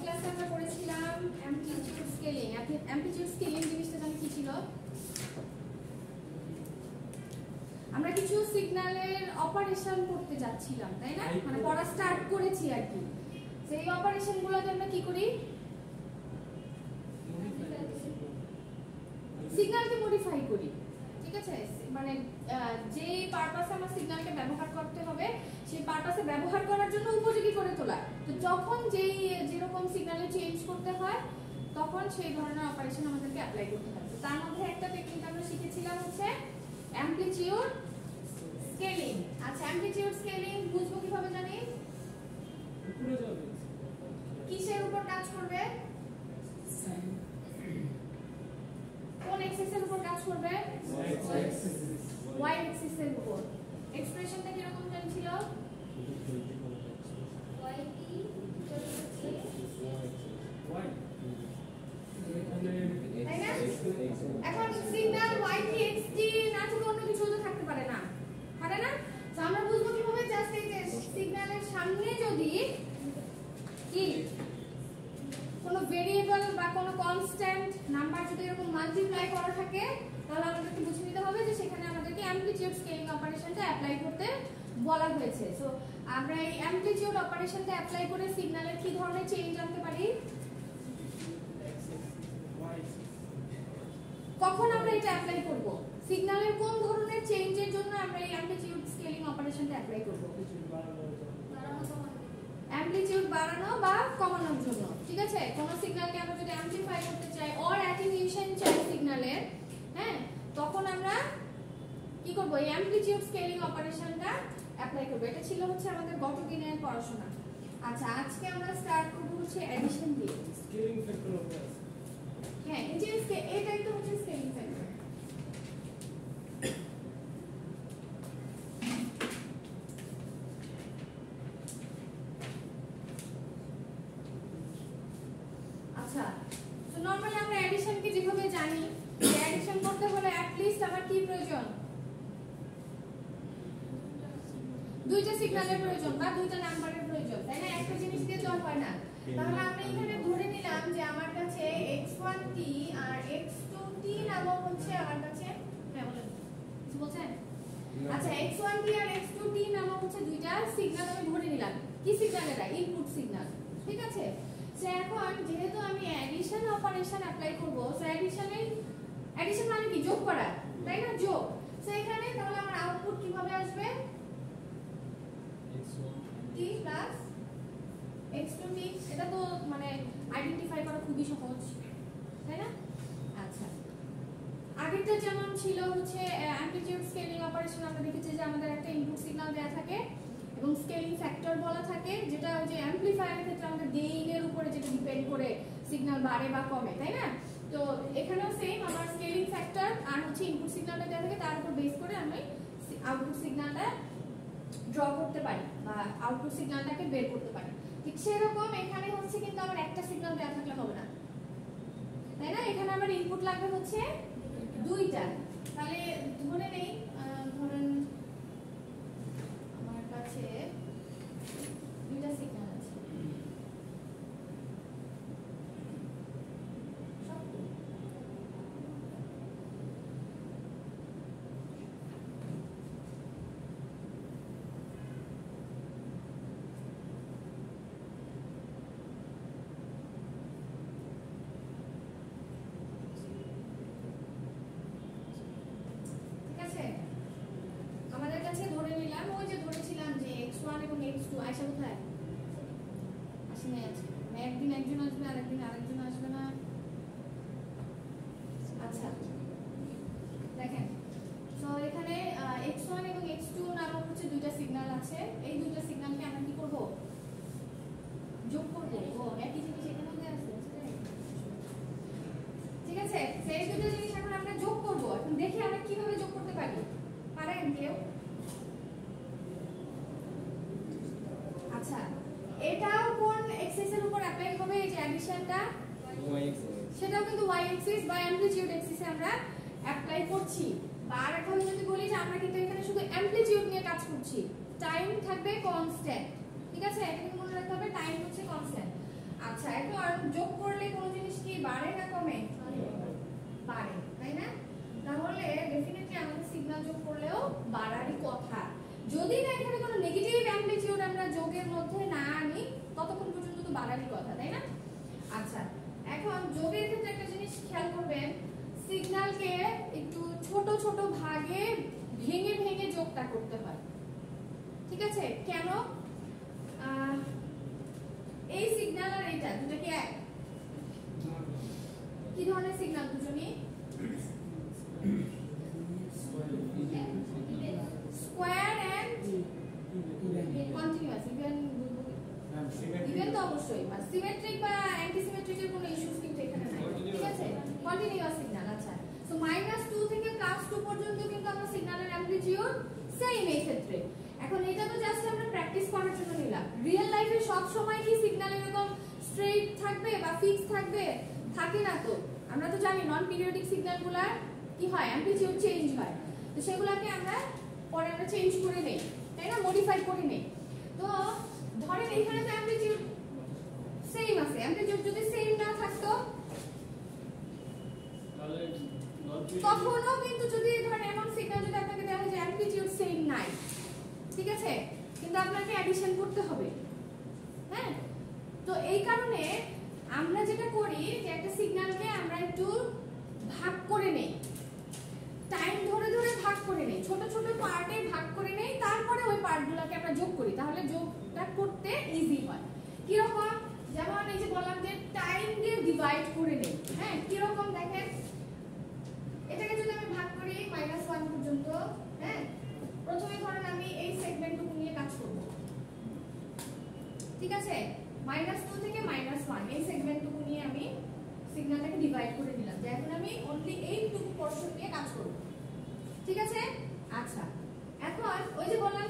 ক্লাসে আমরা করেছিলাম অ্যামপ্লিটিউড স্কেলিং। অ্যামপ্লিটিউড স্কেলিং জিনিসটা জানি কি ছিল? আমরা কিছু সিগন্যালের অপারেশন করতে যাচ্ছিলাম, তাই না? মানে পড়া স্টার্ট করেছি আর কি। সেই অপারেশনগুলোতে আমরা কি করি? সিগন্যালকে মডিফাই করি, ঠিক আছে? মানে যে পারপাসে আমার সিগন্যালকে ব্যবহার করতে হবে সেই পারপাসে ব্যবহার করার জন্য উপযোগী করে তোলা। তো যখন যেরকম সিগন্যালে চেঞ্জ করতে হয় তখন সেই ধরনের অপারেশন আমাদেরকে অ্যাপ্লাই করতে হয়। তো তার মধ্যে একটা টেকনিক আমরা শিখেছিলাম হচ্ছে অ্যামপ্লিটিউড স্কেলিং। আচ্ছা, অ্যামপ্লিটিউড স্কেলিং বুঝবো কিভাবে জানি? কিসের উপর কাজ করবে? কোন এক্সিসের উপর কাজ করবে? ওয়াই এক্সিসের উপর। এক্সপ্রেশনটা কি রকম জানছিল? তাই না? এখন সিগন্যাল y কি xt না থেকে অন্য কিছু তো থাকতে পারে না, পারে না? তো আমরা বুঝবো কিভাবে? জাস্ট এই যে সিগন্যালের সামনে যদি কি কোনো ভেরিয়েবল বা কোনো কনস্ট্যান্ট নাম্বার যদি এরকম মাল্টিপ্লাই করা থাকে তাহলে আমাদেরকে বুঝে নিতে হবে যে সেখানে আমাদেরকে অ্যামপ্লিটিউড স্কেলিং অপারেশনটা অ্যাপ্লাই করতে বলা হয়েছে। সো আমরা এই অ্যামপ্লিটিউড অপারেশনটা অ্যাপ্লাই করে সিগন্যালের কি ধরনের চেঞ্জ আনতে পারি? কখন আমরা এটা অ্যাপ্লাই করব? সিগন্যালের কোন ধরনের চেঞ্জের জন্য আমরা এই অ্যামপ্লিটিউড স্কেলিং অপারেশনটা অ্যাপ্লাই করব? অ্যামপ্লিটিউড বাড়ানো বা কমানোর জন্য, ঠিক আছে? কোন সিগন্যালকে আমরা যদি অ্যামপ্লিফাই করতে চাই অর অ্যাটেনুয়েশন চাই সিগন্যালের, হ্যাঁ, তখন আমরা কি করব? এই অ্যামপ্লিটিউড স্কেলিং অপারেশনটা অ্যাপ্লাই করব। এটা ছিল হচ্ছে আমাদের গত দিনের পড়াশোনা। আচ্ছা, আজকে আমরা স্টার্ট করব হচ্ছে অ্যাডিশন দিয়ে। স্কেলিং ফ্যাক্টর হবে। হ্যাঁ, এই যে এটাই তো হচ্ছে স্কেলিং ফ্যাক্টর। আচ্ছা, তো নরমালি আমরা অ্যাডিশনকে যেভাবে জানি, অ্যাডিশন করতে হলে অ্যাট লিস্ট আমার কি প্রয়োজন? দুইটা সিগন্যালের প্রয়োজন বা দুইটা নাম্বারের প্রয়োজন, তাই না? একটা জিনিস দিয়ে তো হয় না। তাহলে আমরা এখানে ধরে নিলাম যে আমার কাছে x1t আর x2t নামক হচ্ছে আমার কাছে, হ্যাঁ বলেন, কিছু বলছেন? আচ্ছা, x1t আর x2t নামক হচ্ছে দুইটা সিগন্যাল আমি ধরে নিলাম। কি সিগন্যাল এটা? ইনপুট সিগন্যাল, ঠিক আছে? সো এখন যেহেতু আমি অ্যাডিশন অপারেশন অ্যাপ্লাই করব, সো অ্যাডিশন মানে কি? যোগ করা, তাই না? যোগ। সো এখানে তাহলে আমার আউটপুট কিভাবে আসবে? t plus x2t। এটা তো মানে আইডেন্টিফাই করা খুবই সহজ, তাই না? আচ্ছা, আগেরটা যেমন ছিল হচ্ছে অ্যামপ্লিটিউড স্কেলিং অপারেশন, আমরা দেখেছি যে আমাদের একটা ইনপুট সিগন্যাল দেয়া থাকে এবং স্কেলিং ফ্যাক্টর বলা থাকে, যেটা ওই যে অ্যামপ্লিফায়ারের ক্ষেত্রে আমাদের গেইনের উপরে যেটা ডিপেন্ড করে সিগন্যাল বাড়ে বা কমে, তাই না? তো এখানেও সেম, আমার স্কেলিং ফ্যাক্টর আর হচ্ছে ইনপুট সিগন্যালটা দেয়া থাকে, তার উপর বেস করে আমি আউটপুট সিগন্যালটা ড্র করতে পারি বা আউটপুট সিগন্যালটাকে বের করতে পারি। ঠিক সেরকম এখানে হচ্ছে কিন্তু আমার একটা সিগন্যাল দেয়া থাকলে হবে না, তাই না? এখানে আমার ইনপুট লাগবে হচ্ছে দুইটা। তাহলে ধরে নেই, ধরেন আমার কাছে দুইটা সিগন্যাল আছে, আমাদের কাছে ধরে নিলাম ওই যে ধরেছিলাম যে x1 এবং x2 আয়শা কোথায় আসে না? আছে একদিন একজন আসবে আর একদিন আরেকজন আসবে না। আচ্ছা, দেখেন, তো এখানে x1 এবং x2 নামক হচ্ছে দুইটা সিগন্যাল আছে। এই দুইটা সিগন্যালকে আমরা কি করব? যোগ করব। ও, একই জিনিস এখানেও দেয়া আছে, ঠিক আছে? সেই দুটো জিনিস এখন আমরা যোগ করব। এখন দেখি আমরা কিভাবে যোগ করতে পারি, পারেন কেউ? আচ্ছা, এটাও কোন এক্সিসের উপর অ্যাপ্লাই হবে? এই যে অ্যাডিশনটা, সেটাও কিন্তু y এক্সিস বা অ্যামপ্লিটিউড এক্সিসে আমরা অ্যাপ্লাই করছি। বা আরেকভাবে যদি বলি যে আমরা কিন্তু এখানে শুধু অ্যামপ্লিটিউড নিয়ে কাজ করছি, টাইম থাকবে কনস্ট্যান্ট, ঠিক আছে? এটা কিন্তু মনে রাখতে হবে, টাইম হচ্ছে কনস্ট্যান্ট। আচ্ছা, এখন যোগ করলে কোন জিনিস কি বাড়ে না কমে? বাড়ে, তাই না? তাহলে ডেফিনেটলি আমাদের সিগন্যাল যোগ করলেও বাড়ারই কথা, যদি না এখানে কোনো নেগেটিভ অ্যামপ্লিটিউড আমরা যোগের মধ্যে না আনি ততক্ষণ পর্যন্ত তো বাড়ারই কথা, তাই না? আচ্ছা, এখন যোগের ক্ষেত্রে একটা জিনিস খেয়াল করবেন, সিগন্যালকে একটু ছোট ছোট ভাগে ভেঙে ভেঙে যোগটা করতে হয়, ঠিক আছে? কেন? এই সিগন্যাল আর এটা দুটো কি এক? কি ধরনের সিগন্যাল দুজনই? Square and continuous. ইভেন তো অবশ্যই, বা সিমেট্রিক বা অ্যান্টি সিমেট্রিকের কোনো ইস্যুস কিন্তু এখানে নাই, ঠিক আছে? Continuous signal. আচ্ছা, সো -2 থেকে +2 পর্যন্ত কিন্তু আমরা সিগন্যালের অ্যামপ্লিটিউড সেম এই ক্ষেত্রে। এখন এটা তো জাস্ট আমরা প্র্যাকটিস করার জন্য নিলাম। রিয়েল লাইফে সব সময় কি সিগন্যাল এরকম স্ট্রেট থাকবে বা ফিক্স থাকবে? থাকে না তো। আমরা তো জানি নন পিরিয়ডিক সিগন্যালগুলোর কি হয়, অ্যামপ্লিটিউড চেঞ্জ হয়, তো সেগুলোকে আমরা পরে আমরা চেঞ্জ করে নেই, তাই না? মডিফাই করে নেই। তো ধরেন এখানে তো অ্যামপ্লিটিউড সেম আছে, অ্যামপ্লিটিউড যদি সেম না থাকতো তখনও কিন্তু, যদি ধরেন এমন সিগন্যাল যদি আপনাকে দেওয়া হয় যে অ্যামপ্লিটিউড সেম নাই, ঠিক আছে, কিন্তু আপনাকে অ্যাডিশন করতে হবে, হ্যাঁ? তো এই কারণে আমরা যেটা করি যে একটা সিগন্যালকে আমরা একটু ভাগ করে নেই, টাইম ধরে ধরে ভাগ করে নেই, ছোট ছোট পার্টে ভাগ করে নেই, তারপরে ওই পার্টগুলোকে আমরা যোগ করি, তাহলে যোগটা করতে ইজি হয়। কি রকম? যেমন এই যে বললাম যে টাইম দিয়ে ডিভাইড করে নেই, হ্যাঁ? কি রকম দেখেন, এটাকে যদি আমি ভাগ করি -1 পর্যন্ত, হ্যাঁ, প্রথমে ধরেন আমি এই সেগমেন্টটুকু নিয়ে কাজ করব, ঠিক আছে? -2 থেকে -1 এই সেগমেন্টটুকু নিয়ে আমি সিগন্যালটাকে ডিভাইড করে দিলাম, যে এখন আমি অনলি এইটুকু পোরশন নিয়ে কাজ করব, ঠিক আছে? আচ্ছা, এখন ওই যে বললাম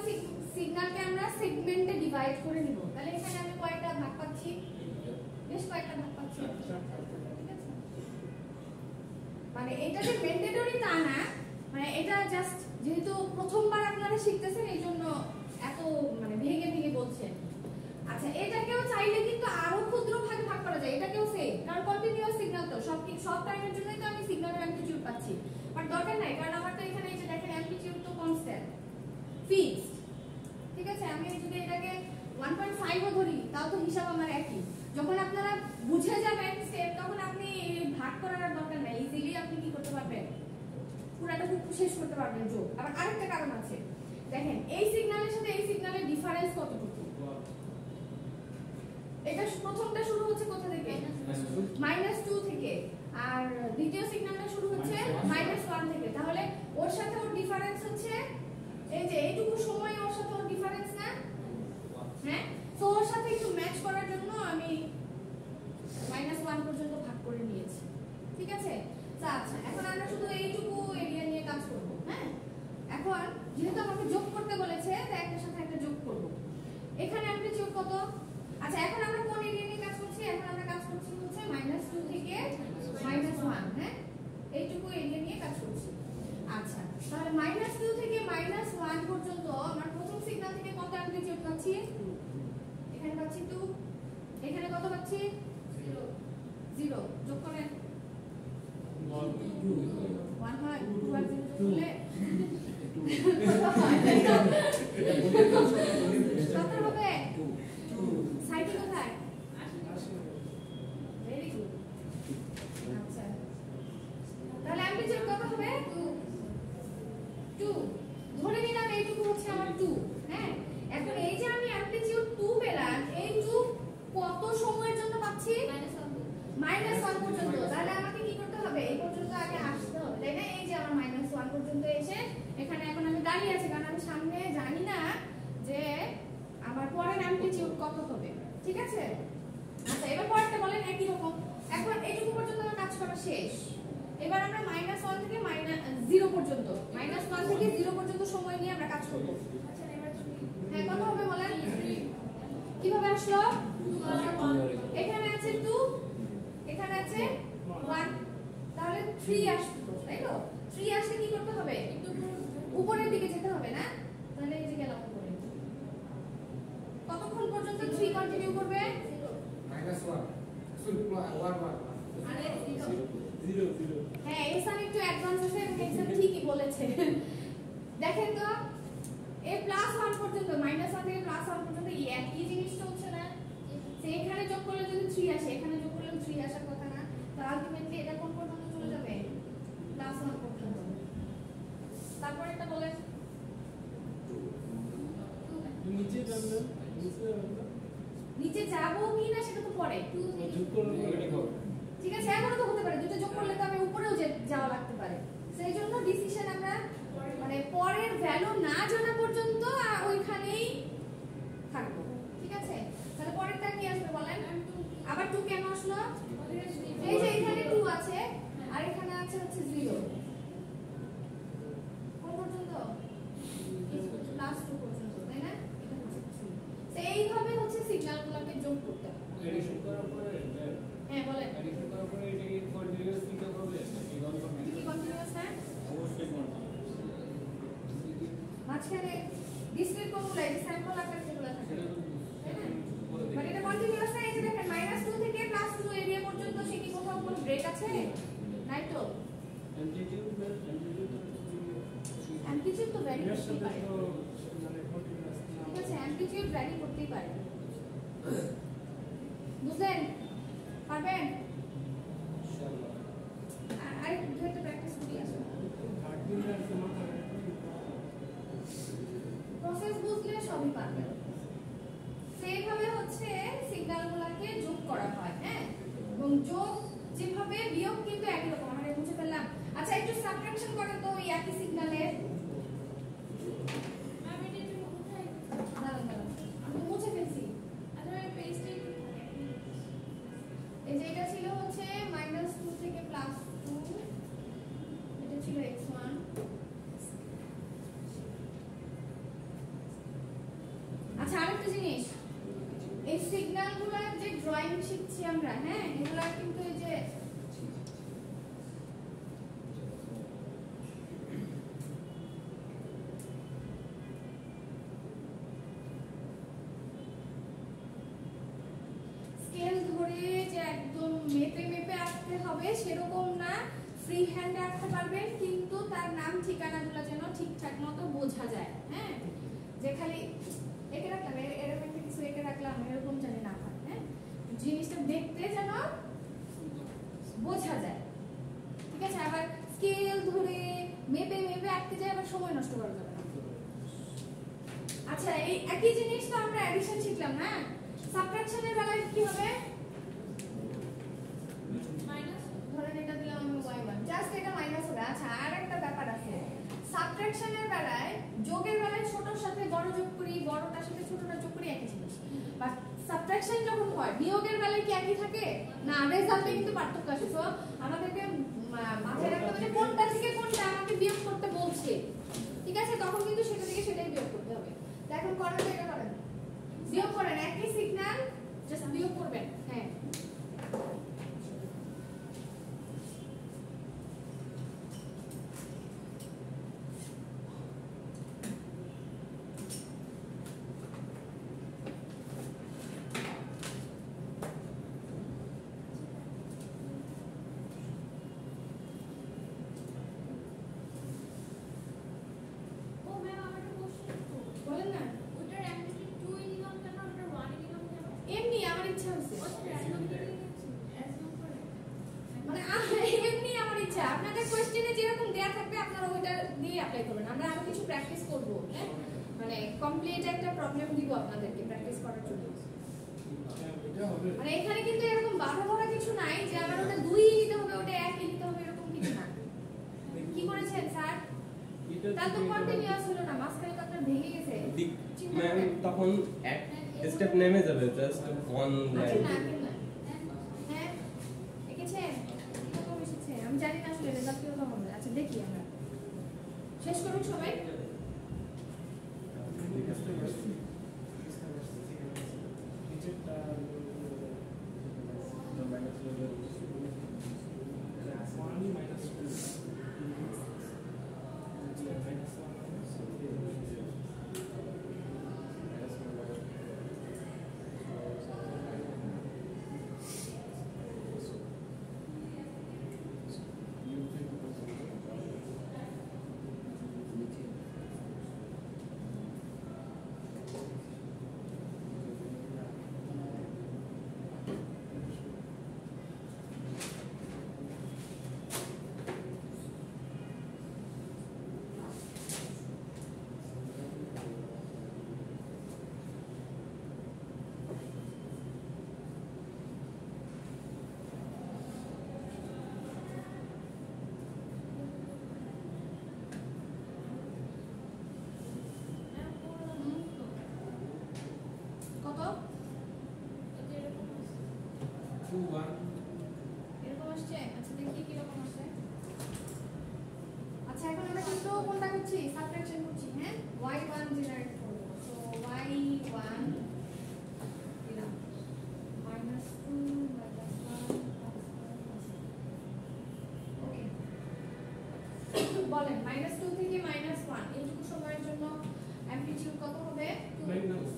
সিগন্যালকে আমরা সেগমেন্টে ডিভাইড করে নিব, তাহলে এখানে আমি কয়টা ভাগ পাচ্ছি? বেশ কয়েকটা ভাগ পাচ্ছি, ঠিক আছে? মানে এটা যে ম্যান্ডেটরি তা না, মানে এটা জাস্ট যেহেতু প্রথমবার আপনারা শিখতেছেন এই জন্য এত মানে ভেঙে ভেঙে বলছেন। আচ্ছা, এটাকেও চাইলে কিন্তু আরো ক্ষুদ্র ভাগে ভাগ করা যায়, এটাকেও সেম, কারণ কন্টিনিউয়াস সিগন্যাল তো সব টাইমের জন্যই তো আমি সিগন্যালের অ্যামপ্লিটিউড পাচ্ছি, বাট দরকার নাই, কারণ আমার তো এখানে এই যে দেখেন অ্যামপ্লিটিউড তো কনস্ট্যান্ট ফিক্সড, ঠিক আছে? আমি যদি এটাকে 1.5 ও ধরি তাও তো হিসাব আমার একই। যখন আপনারা বুঝে যাবেন স্টেপ, তখন আপনি ভাগ করার দরকার নাই, ইজিলি আপনি কি করতে পারবেন, পুরোটা শেষ করতে পারবেন যোগ। আবার আরেকটা কারণ আছে, দেখেন এই সিগন্যালের সাথে এই সিগন্যালের ডিফারেন্স কতটুকু? এটা প্রথমটা শুরু হচ্ছে কোথা থেকে? -2 থেকে, আর দ্বিতীয় সিগন্যালটা শুরু হচ্ছে -1 থেকে, তাহলে ওর সাথে ওর ডিফারেন্স হচ্ছে এই যে এইটুকু সময়, ওর সাথে ওর ডিফারেন্স না, হ্যাঁ? তো ওর সাথে একটু ম্যাচ করার জন্য আমি -1 পর্যন্ত ভাগ করে নিয়েছি, ঠিক আছে? আচ্ছা, এখন আমরা শুধু এইটুকু এরিয়া নিয়ে কাজ করব, হ্যাঁ? এখন যেহেতু আমাকে যোগ করতে বলেছে, তাই একটার সাথে একটা যোগ করব। এখানে অ্যামপ্লিটিউড কত? আচ্ছা, এখন আমরা কোন এরিয়া নিয়ে কাজ করছি? এখন আমরা কাজ করছি হচ্ছে -2 থেকে -1, হ্যাঁ, এইটুকু এরিয়া নিয়ে কাজ করছি। আচ্ছা, তাহলে -2 থেকে -1 পর্যন্ত আমরা প্রথম সিগন্যাল থেকে কত অ্যামপ্লিটিউড পাচ্ছি? এখানে পাচ্ছি 2, এখানে কত পাচ্ছি? 0। যোগ করেন 1 হয়, 2 আর 0 যোগ করলে কত হবে? সাইড কোথায়? Very good. আচ্ছা, তাহলে অ্যামপ্লিটিউড কত হবে? 2। ধরে নিলাম এইটুকু হচ্ছে আমার 2, হ্যাঁ? এখন এই যে আমি অ্যামপ্লিটিউড 2 পেলাম, এই 2 কত সময়ের জন্য পাচ্ছি? -1 পর্যন্ত। তাহলে আমাকে কি করতে হবে? এই পর্যন্ত আগে আসতে হবে, তাই না? এই যে আমার -1 পর্যন্ত এসে এখানে এখন আমি দাঁড়িয়ে আছি, কারণ আমি সামনে জানি না যে আমার পরের অ্যামপ্লিটিউড কত হবে, ঠিক আছে? আচ্ছা, এবার পরেরটা বলেন একই রকম। এখন এইটুকু পর্যন্ত আমার কাজ করা শেষ। এবার আমরা -1 থেকে -0 পর্যন্ত, -1 থেকে 0 পর্যন্ত সময় নিয়ে আমরা কাজ করব। আচ্ছা, এবার হ্যাঁ, কত হবে বলেন? কিভাবে আসলো? এখানে আছে 2, এখানে আছে 1, তাহলে 3 আসলো, তাই তো? 3 আসলে কি করতে হবে? একটু উপরের দিকে যেতে হবে না? তাহলে এই যে গেলাম উপরে। কতক্ষণ পর্যন্ত 3 কন্টিনিউ করবে? -1 ফুল প্লাস আরে 0 0 হ্যাঁ এসান একটু অ্যাডভান্স আছে এবং এক্সাম ঠিকই বলেছে দেখেন তো a+1 পর্যন্ত -1 থেকে +1 পর্যন্ত এই একই জিনিস চলছে না সে এখানে যোগ করলে যদি 3 আসে এখানে যোগ করলে 3 আসার কথা না তো আলটিমেটলি এটা কোন পর্যন্ত চলে যাবে +1 পর্যন্ত তারপর এটা বলেন নিচে যাবে নিচে যাবো কি না সেটা তো পরে যোগ করলে রেডি হবে ঠিক আছে এমনও তো হতে পারে দুটো যোগ করলে তো আমি উপরেও যাওয়া লাগতে পারে সেই জন্য ডিসিশন আমরা মানে পরের ভ্যালু না জানা পর্যন্ত ওইখানেই থাকবো ঠিক আছে তাহলে পরেরটা কি আসবে বলেন আবার 2 কেন আসলো এই যে এখানে 2 আছে আর এখানে আছে হচ্ছে 0 কোন পর্যন্ত +2 পর্যন্ত তাই না এটা হচ্ছে 2 তো এইভাবে হচ্ছে সিগন্যালগুলোকে যোগ করতে হবে এডিশন করার পরে হ্যাঁ বলেন এডিশন করার পরে এটা কি কন্টিনিউয়াস পিক আপ হবে নাকি কি কন্টিনিউয়াস না অবশ্যই মাঝখানে ডিসক্রিট ফর্মুলা এই স্যাম্পল আকারে যেগুলো থাকে তাই না মানে এটা কন্টিনিউয়াস না এই যে দেখেন -2 থেকে +2 এরিয়া পর্যন্ত সে কি কোথাও কোনো ব্রেক আছে নাই তো অ্যামপ্লিটিউড তো ভ্যারি করতেই পারে ঠিক আছে অ্যামপ্লিটিউড ভ্যারি করতেই পারে বুঝলেন পারবেন আর দুটো প্র্যাকটিস করি আসলে প্রসেস বুঝলে সবই পারবেন সেইভাবে হচ্ছে সিগন্যালগুলোকে যোগ করা হয় হ্যাঁ এবং যোগ যেভাবে বিয়োগ কিন্তু একই রকম আমরা বুঝে ফেললাম আচ্ছা একটু সাবট্রাকশন করেন তো এই একই সিগন্যালের আমি মুছে ফেলছি এই যে এটা ছিল হচ্ছে -2 থেকে +2 এটা ছিল x1 আচ্ছা আরেকটা জিনিস এই সিগন্যালগুলোর যে ড্রয়িং শিখছি আমরা হ্যাঁ এগুলা কিন্তু এই যে স্কেল ধরে যে একদম মেপে আঁকতে হবে সেরকম না ফ্রি হ্যান্ডে আঁকতে পারবেন কিন্তু তার নাম ঠিকানাগুলো যেন ঠিকঠাক মতো বোঝা যায় হ্যাঁ যে খালি একে রাখলাম এরকম কিছু একে রাখলাম এরকম জানি না হয় হ্যাঁ জিনিসটা দেখতে যেন বোঝা যায় ঠিক আছে আবার স্কেল ধরে মেপে আঁকতে যায় আবার সময় নষ্ট করা যাবে না আচ্ছা এই একই জিনিস তো আমরা অ্যাডিশন শিখলাম না সাবট্রাকশনের বেলায় কি হবে ধরেন এটা দিলাম আমি y1 জাস্ট এটা মাইনাস হবে আচ্ছা আর একটা ব্যাপার আছে সাবট্রাকশনের বেলায় যোগের বেলায় ছোটর সাথে বড় যোগ করি বড়টার সাথে ছোটটা যোগ করি একই জিনিস বাট সাবট্রাকশন যখন হয় বিয়োগের বেলায় কি একই থাকে না রেজাল্টে কিন্তু পার্থক্য আসে সো আমাদেরকে মাথায় রাখতে হবে কোনটা থেকে কোনটা আমাকে বিয়োগ করতে বলছে ঠিক আছে তখন কিন্তু সেটা থেকে সেটাই বিয়োগ করতে হবে তো এখন করেন তো এটা করেন বিয়োগ করেন একই সিগন্যাল জাস্ট বিয়োগ করবেন হ্যাঁ কমপ্লিট একটা প্রবলেম দিব আপনাদেরকে প্র্যাকটিস করার জন্য মানে এখানে কিন্তু এরকম বাধা ধরা কিছু নাই যে আমার ওটা 2 নিতে হবে ওটা 1 নিতে হবে এরকম কিছু না কি করেছেন স্যার তার তো কন্টিনিউয়াস হলো না মাঝখানে তো আপনার ভেঙে গেছে ম্যাম তখন এক স্টেপ নেমে যাবে জাস্ট ওয়ান লাইন হ্যাঁ এঁকেছেন কিরকম এসেছে আমি জানি না আসলে রেজাল্ট কিরকম হবে আচ্ছা দেখি আমরা শেষ করুন সবাই 2 1 এরকম আসছে। আচ্ছা দেখি কি রকম আসে। আচ্ছা এখন আমরা কিন্তু কোনটা করছি, সাবট্রাকশন করছি। হ্যাঁ, y1 জেনারেট করব। সো y1 দিলাম -2 -1 ওকে। বলেন -2 থেকে -1 এইটুকু সময়ের জন্য অ্যামপ্লিটিউড কত হবে? 2 মাইনাস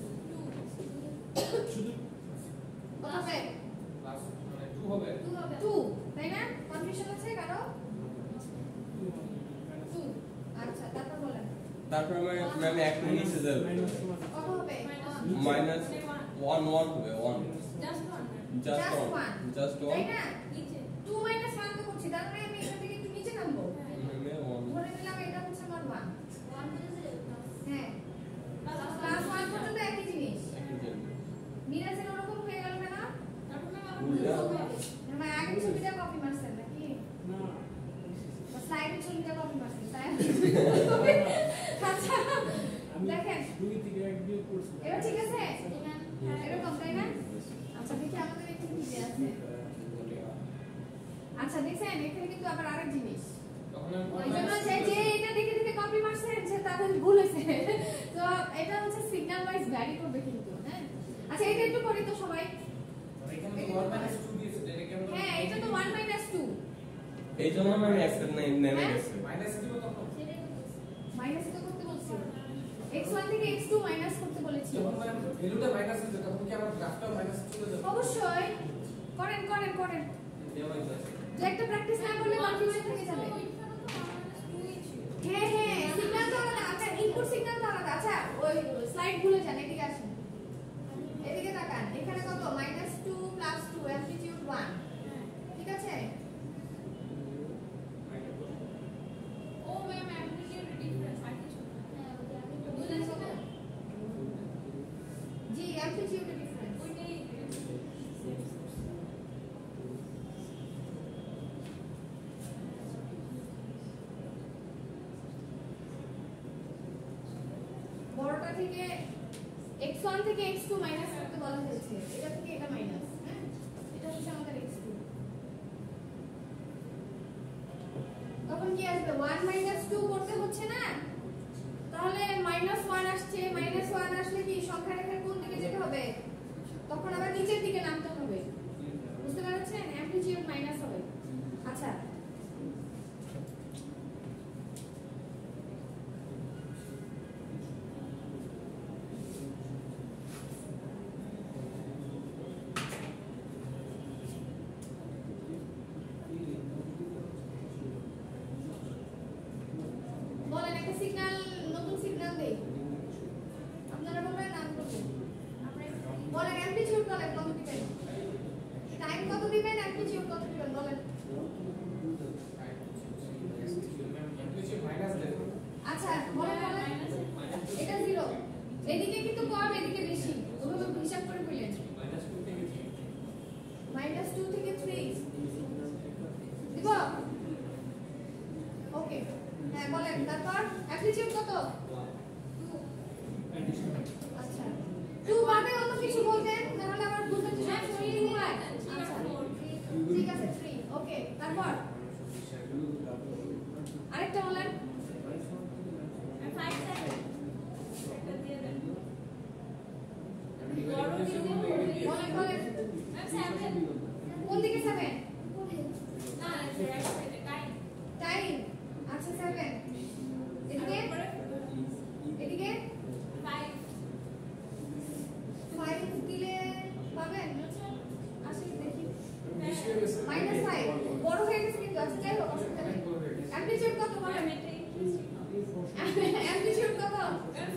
শুধু কত হবে? প্লাস মানে 2 হবে 2 তাই না? কনফিউশন আছে কারো? 2 আচ্ছা তারপর বলেন তারপর ম্যাম এক নিচে যাবে কত হবে? মাইনাস 1 1 হবে 1 জাস্ট 1 জাস্ট তাই 1 না? 2 1 তো করছি, তার মানে আমি এখান থেকে একটু নিচে নামবো। ধরে নিলাম এটা হচ্ছে আমার 1 হ্যাঁ প্লাস 1 পর্যন্ত একই জিনিস। মিরাজের ওরকম হয়ে গেল কেন? মানে আগের ছবিটা কপি মারছেন নাকি? না স্লাইডের ছবিটা কপি মারছেন তাই? আচ্ছা দেখেন দুই থেকে এক বিয়োগ করছি এটা ঠিক আছে? এরকম তাই না? আচ্ছা দেখি আমাদের এখানে কি আছে। আচ্ছা দেখছেন এখানে কিন্তু আবার আরেক জিনিস। তখন আমি ওই জন্য যে এটা দেখে দেখে কপি মারছে যে তাদের ভুল হয়েছে। তো এটা হচ্ছে সিগন্যাল ওয়াইজ ভ্যারি করবে কিন্তু। হ্যাঁ আচ্ছা এটা একটু করি তো সবাই। এখানে তো 1 - 2 দিয়েছে, এটা কেমন? হ্যাঁ এটা তো 1 - 2 এই জন্য ম্যাম একটা নেমে গেছে মাইনাস দিব তখন মাইনাস তো করতে বলছি। x1 থেকে x2 মাইনাস করতে বলেছি। যখন মানে ভ্যালুটা মাইনাস হয়ে যায় তখন কি আমার গ্রাফটা মাইনাস চলে যাবে? অবশ্যই করেন করেন করেন। দেওয়া হয়েছে যে একটা প্র্যাকটিস না করলে কনফিউশন থেকে যাবে। হ্যাঁ হ্যাঁ সিগন্যাল তো আলাদা। আচ্ছা ইনপুট সিগন্যাল তো আলাদা। আচ্ছা ওই স্লাইড ভুলে যান, এদিকে আসেন, এদিকে তাকান। এখানে কত? -2 + 2 অ্যামপ্লিটিউড 1 ঠিক আছে? ও ম্যাম অ্যামপ্লিটিউড ডিফারেন্স আর কিছু বুঝলেন না? জি অ্যামপ্লিটিউড ডিফারেন্স। ওইটাই বড়টা থেকে x1 থেকে x2 মাইনাস করতে বলা হয়েছে। এটা থেকে এটা মাইনাস। হ্যাঁ এটা হচ্ছে আমাদের x2। তখন কি আসবে? 1 - 2 করতে হচ্ছে না? তাহলে -1 আসছে। -1 আসলে কি সংখ্যা রেখার কোন দিকে যেতে হবে? তখন আবার নিচের দিকে নামতে হবে। বুঝতে পারছেন? অ্যামপ্লিটিউড মাইনাস হবে। আচ্ছা বলেন একটা সিগন্যাল, নতুন সিগন্যাল দেই। আপনারা বলবেন নাম করবেন। বলেন অ্যামপ্লিটিউড বলেন কত দিবেন? টাইম কত দিবেন? অ্যামপ্লিটিউড কত দিবেন বলেন? অ্যামপ্লিটিউড মাইনাস দেব আচ্ছা বলেন বলেন। এটা 0। এদিকে কিন্তু কম, এদিকে বেশি। ওভাবে হিসাব করে বললেন। -2 থেকে 3 দিব। ওকে হ্যাঁ বলেন তারপর অ্যামপ্লিটিউড কত? আচ্ছা 2 বাদে অন্য কিছু বলতেন তাহলে আবার বুঝতে চাই 3 হয়। আচ্ছা ঠিক আছে 3 ওকে তারপর আরেকটা বলেন। 5 7 একটা দিয়ে দেন বলেন বলেন ম্যাম 7 কোন দিকে 7? না রাইট সাইডে টাইম টাইম আচ্ছা 7 এদিকে এদিকে 5 5 দিলে পাবেন। আসলে দেখি হ্যাঁ -5 বড় হয়ে গেছে কিন্তু। আচ্ছা যাই হোক অসুবিধা নেই। অ্যামপ্লিটিউড কত বলেন? অ্যামপ্লিটিউড কত?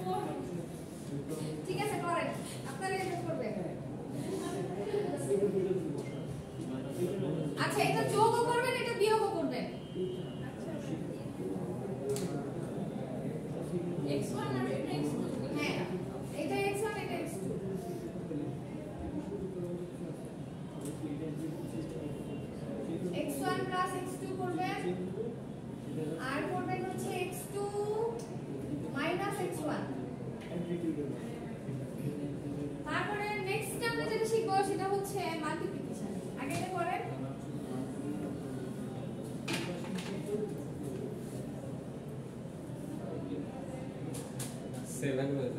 4 ঠিক আছে করেন, আপনারা এটা করবেন। আচ্ছা এটা যোগও করবেন, এটা বিয়োগও করবেন। x1 আর এটা x2 হ্যাঁ এটা x1 এটা x2। x1 প্লাস x2 করবেন আর করবেন হচ্ছে x2 মাইনাস x1। তারপরে নেক্সট আমরা যেটা শিখবো সেটা হচ্ছে মাল্টিপ্লিকেশন। আগে 7 হয়ে যাবে